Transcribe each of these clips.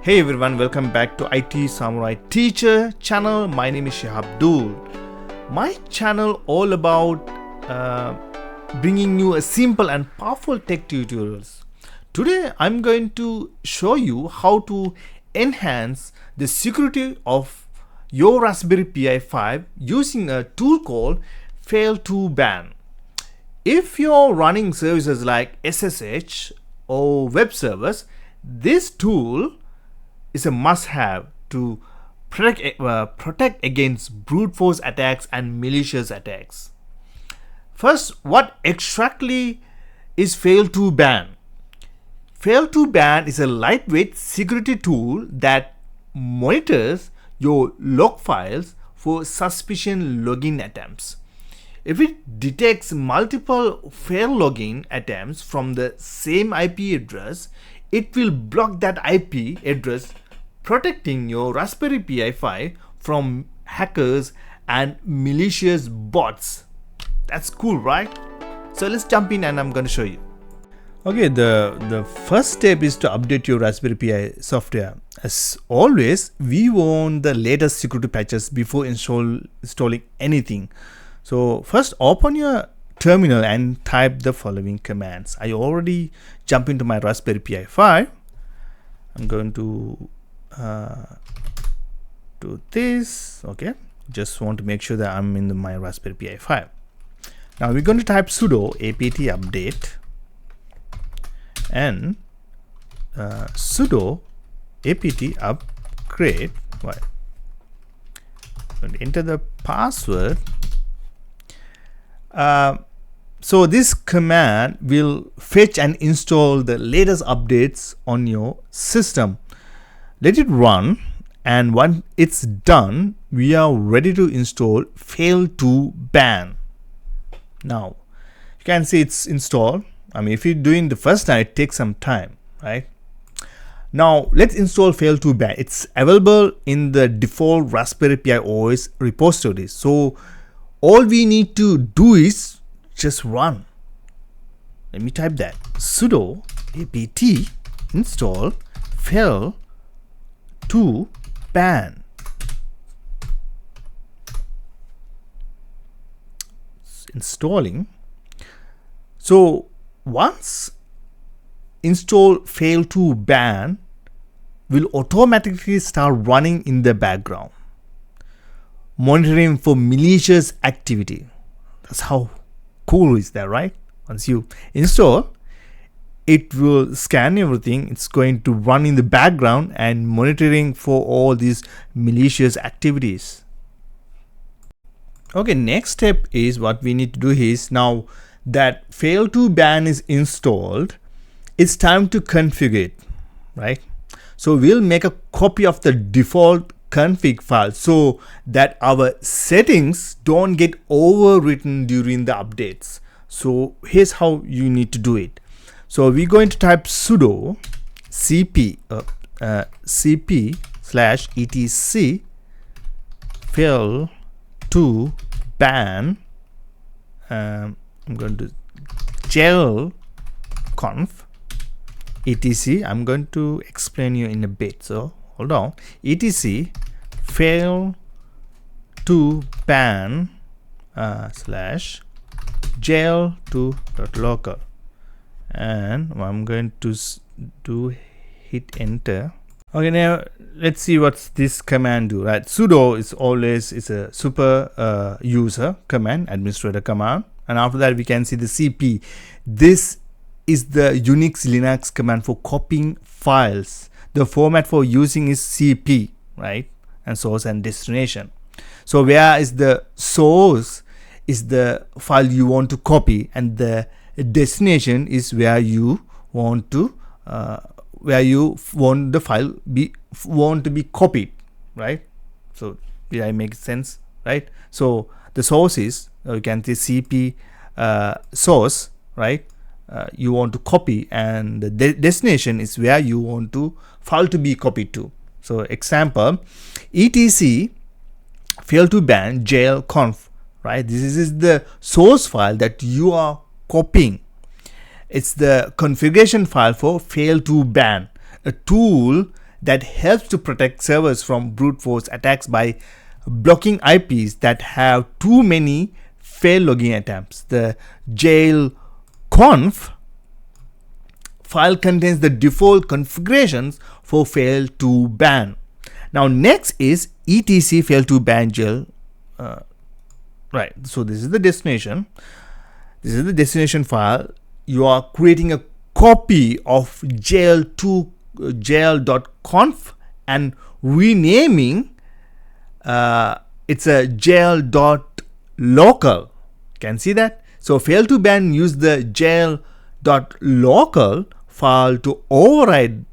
Hey everyone, welcome back to IT Samurai Teacher channel. My name is Abdul. My channel all about bringing you a simple and powerful tech tutorials. Today I'm going to show you how to enhance the security of your Raspberry Pi 5 using a tool called Fail2Ban. If you're running services like SSH or web servers, this tool is a must-have to protect against brute force attacks and malicious attacks. First, what exactly is Fail2Ban? Fail2Ban is a lightweight security tool that monitors your log files for suspicious login attempts. If it detects multiple failed login attempts from the same IP address, it will block that IP address, protecting your Raspberry Pi 5 from hackers and malicious bots. That's cool, right? So let's jump in and I'm going to show you. Okay, the first step is to update your Raspberry Pi software. As always, we want the latest security patches before installing anything. So first, open your terminal and type the following commands. I already jump into my Raspberry Pi 5. I'm going to do this. Okay, just want to make sure that I'm in my Raspberry Pi 5. Now we're going to type sudo apt update and sudo apt upgrade. Right. I'm going to enter the password. So this command will fetch and install the latest updates on your system. Let it run, and once it's done, we are ready to install Fail2Ban. Now you can see it's installed. I mean, if you're doing the first time, it takes some time, right? Now let's install Fail2Ban. It's available in the default Raspberry Pi OS repositories. So all we need to do is just run. Let me type that. Sudo apt install Fail2Ban. It's installing. So once install Fail2Ban will automatically start running in the background, monitoring for malicious activity. That's how cool is that, right? Once you install, it will scan everything. It's going to run in the background and monitoring for all these malicious activities. Okay, next step is what we need to do is, now that Fail2Ban is installed, it's time to configure it, right? So we'll make a copy of the default config file so that our settings don't get overwritten during the updates. So here's how you need to do it. So we're going to type sudo cp/etc fail2ban. I'm going to jail.conf etc. I'm going to explain you in a bit, so hold on. etc fail2ban slash jail.local, and I'm going to hit enter. Okay, now let's see what's this command do, right? Sudo is a super user command, administrator command, and after that we can see the cp. This is the Unix Linux command for copying files. The format for using is cp, right? And source and destination. So where is the source is the file you want to copy, and the destination is where you want to the file to be copied, right? So yeah, it makes sense, right? So the source is, you can see cp source, right? You want to copy, and the destination is where you want to file to be copied to. So example, etc fail2ban jail.conf, right? This is the source file that you are copying. It's the configuration file for Fail2Ban, a tool that helps to protect servers from brute force attacks by blocking IPs that have too many failed login attempts. The jail.conf file contains the default configurations for Fail2Ban. Now next is etc Fail2Ban jail. Right, so this is the destination. This is the destination file. You are creating a copy of jail.conf and renaming it's a jail.local. Can see that? So Fail2Ban use the jail.local file to override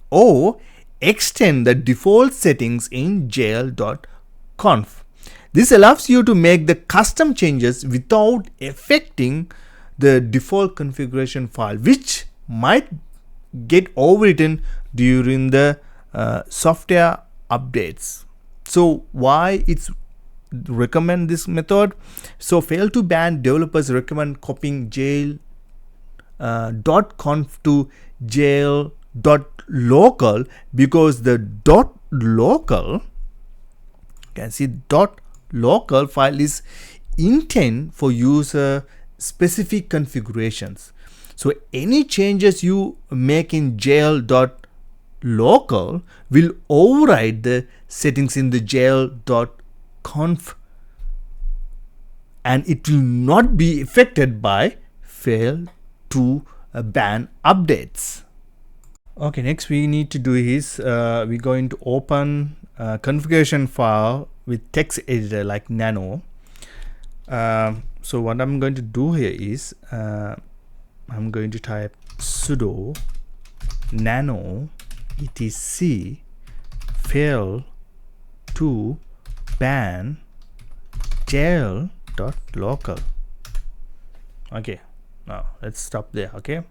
or extend the default settings in jail.conf. This allows you to make the custom changes without affecting the default configuration file, which might get overwritten during the software updates. So why it's recommend this method? So Fail2Ban developers recommend copying jail.conf to jail.local because the .local, can see .local file is intended for user specific configurations. So any changes you make in jail.local will override the settings in the jail.conf and it will not be affected by Fail2Ban updates. Okay, next we need to do is we're going to open a configuration file with text editor like nano. So what I'm going to do here is I'm going to type sudo nano etc fail2ban jail.local. Okay, now let's stop there. Okay,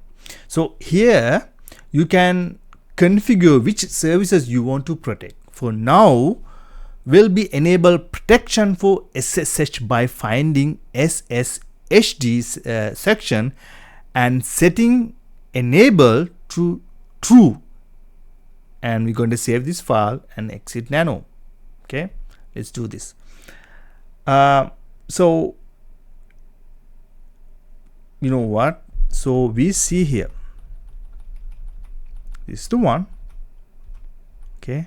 so here you can configure which services you want to protect. For now, will be enable protection for SSH by finding SSHD section and setting enable to true, and we're going to save this file and exit nano. Okay, let's do this. So you know what, so we see here this is the one. Okay, you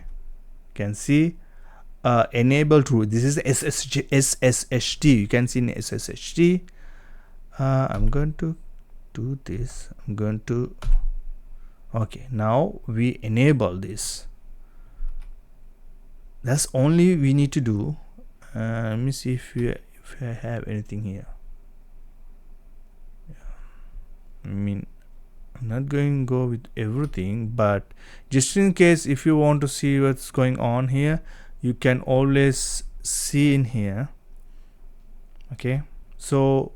can see enable true. This is SSHD. You can see in SSHD. I'm going to do this. I'm going to, okay, now we enable this. That's only we need to do. Let me see if I have anything here. I mean, I'm not going to go with everything, but just in case if you want to see what's going on here, you can always see in here. Okay, so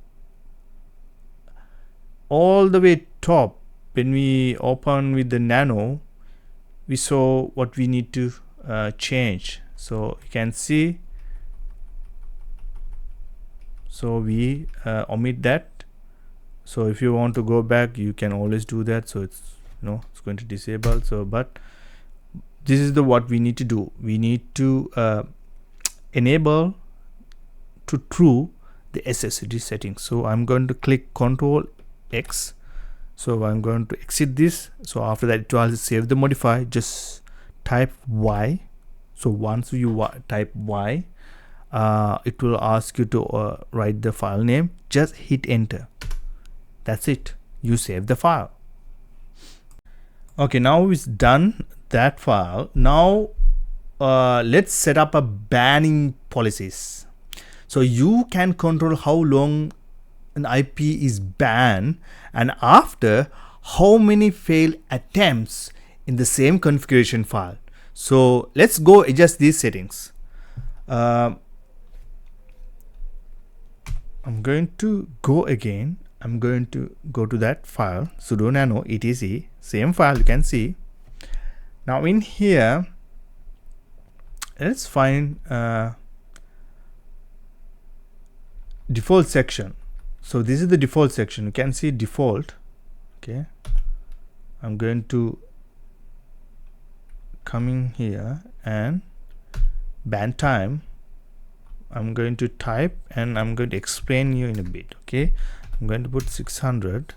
all the way top, when we open with the nano, we saw what we need to change. So you can see, so we omit that. So if you want to go back, you can always do that. So it's, you know, it's going to disable. So but this is the what we need to do. We need to enable to true the SSD settings. So I'm going to click Control X. So I'm going to exit this. So after that, it will save the modify. Just type Y. So once you type Y, it will ask you to write the file name. Just hit enter. That's it. You save the file. Okay, now it's done that file. Now let's set up a banning policies. So you can control how long an IP is banned and after how many failed attempts in the same configuration file. So let's go adjust these settings. I'm going to go again. I'm going to go to that file, sudo nano etc, same file you can see. Now in here, let's find default section. So this is the default section. You can see default. Okay, I'm going to coming here and ban time. I'm going to type and I'm going to explain you in a bit. Okay, I'm going to put 600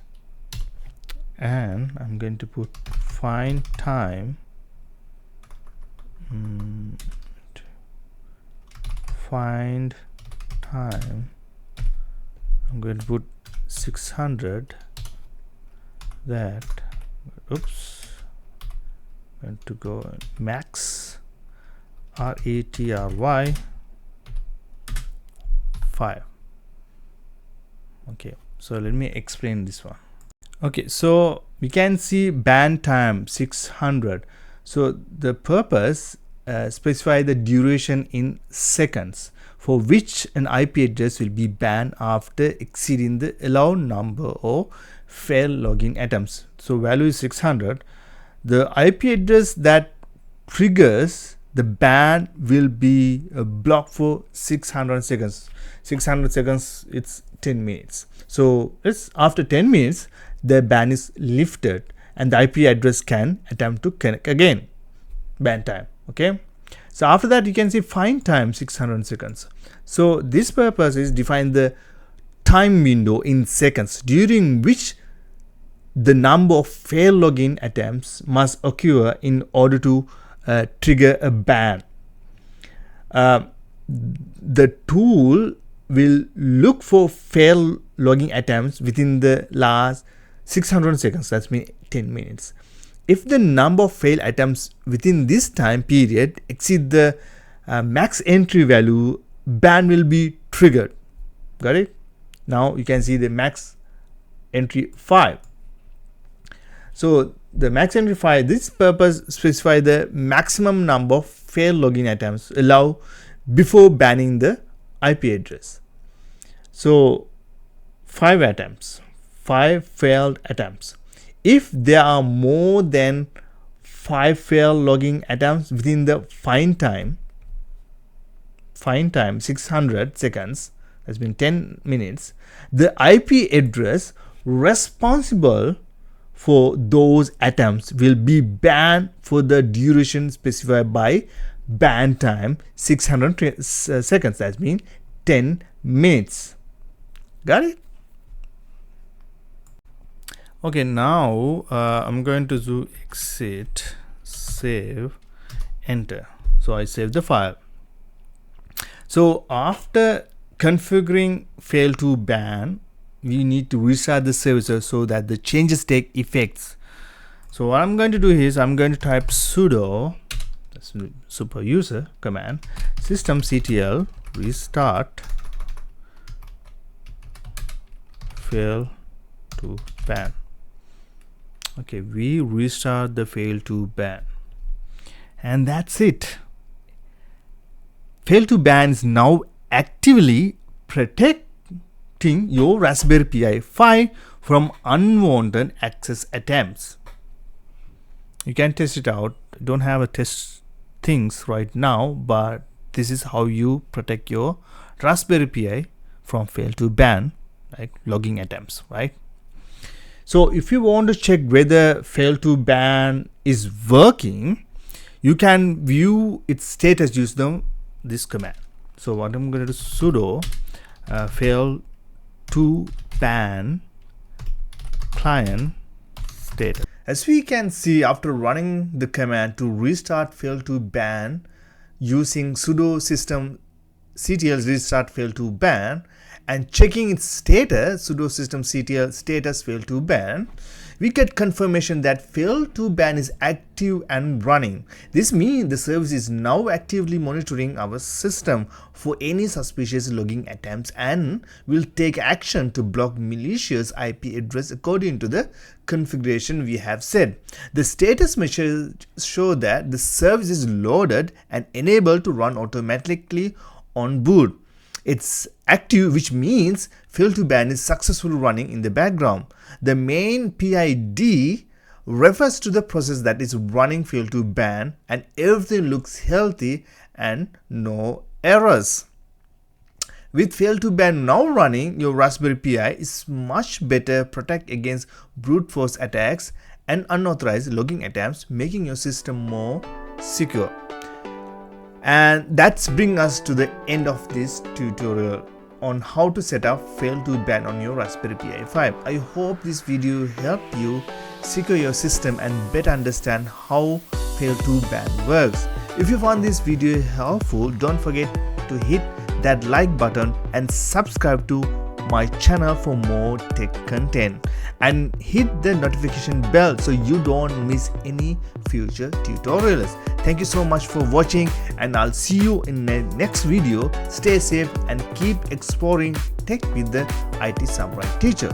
and I'm going to put find time. Find time. I'm going to put 600. That, oops, going to go max RATRY 5. Okay, so let me explain this one. Okay, so we can see ban time 600. So the purpose specify the duration in seconds for which an IP address will be banned after exceeding the allowed number of failed login attempts. So value is 600. The IP address that triggers the ban will be blocked for 600 seconds. 600 seconds, it's 10 minutes. So it's after 10 minutes the ban is lifted and the IP address can attempt to connect again. Ban time. Okay, so after that you can see find time 600 seconds. So this purpose is define the time window in seconds during which the number of failed login attempts must occur in order to trigger a ban. The tool will look for failed login attempts within the last 600 seconds, that's mean 10 minutes. If the number of failed attempts within this time period exceed the max entry value, ban will be triggered. Got it? Now you can see the max entry 5. So the max entry 5, this purpose specify the maximum number of failed login attempts allowed before banning the IP address. So 5 attempts, 5 failed attempts. If there are more than 5 failed login attempts within the find time 600 seconds, that's been 10 minutes, the IP address responsible for those attempts will be banned for the duration specified by ban time 600 seconds, that means 10 minutes. Got it? Okay, now I'm going to do exit, save, enter. So I save the file. So after configuring Fail2Ban, we need to restart the service so that the changes take effects. So what I'm going to do is I'm going to type sudo, that's super user command, systemctl restart Fail2Ban. Okay, we restart the Fail2Ban and that's it. Fail2Ban is now actively protecting your Raspberry Pi 5 from unwanted access attempts. You can test it out. Don't have a test things right now, but this is how you protect your Raspberry Pi from Fail2Ban, like logging attempts, right? So if you want to check whether Fail2Ban is working, you can view its status using this command. So what I'm going to do, sudo Fail2Ban client status. As we can see, after running the command to restart Fail2Ban using sudo systemctl restart Fail2Ban and checking its status, sudo systemctl status Fail2Ban, we get confirmation that Fail2Ban is active and running. This means the service is now actively monitoring our system for any suspicious logging attempts and will take action to block malicious IP address according to the configuration we have set. The status message shows that the service is loaded and enabled to run automatically on boot. It's active, which means Fail2Ban is successfully running in the background. The main PID refers to the process that is running Fail2Ban and everything looks healthy and no errors. With Fail2Ban now running, your Raspberry Pi is much better protect against brute force attacks and unauthorized logging attempts, making your system more secure. And that's bring us to the end of this tutorial on how to set up Fail2Ban on your Raspberry Pi 5. I hope this video helped you secure your system and better understand how Fail2Ban works. If you found this video helpful, don't forget to hit that like button and subscribe to my channel for more tech content, and hit the notification bell so you don't miss any future tutorials. Thank you so much for watching, and I'll see you in the next video. Stay safe and keep exploring tech with the IT Samurai teacher.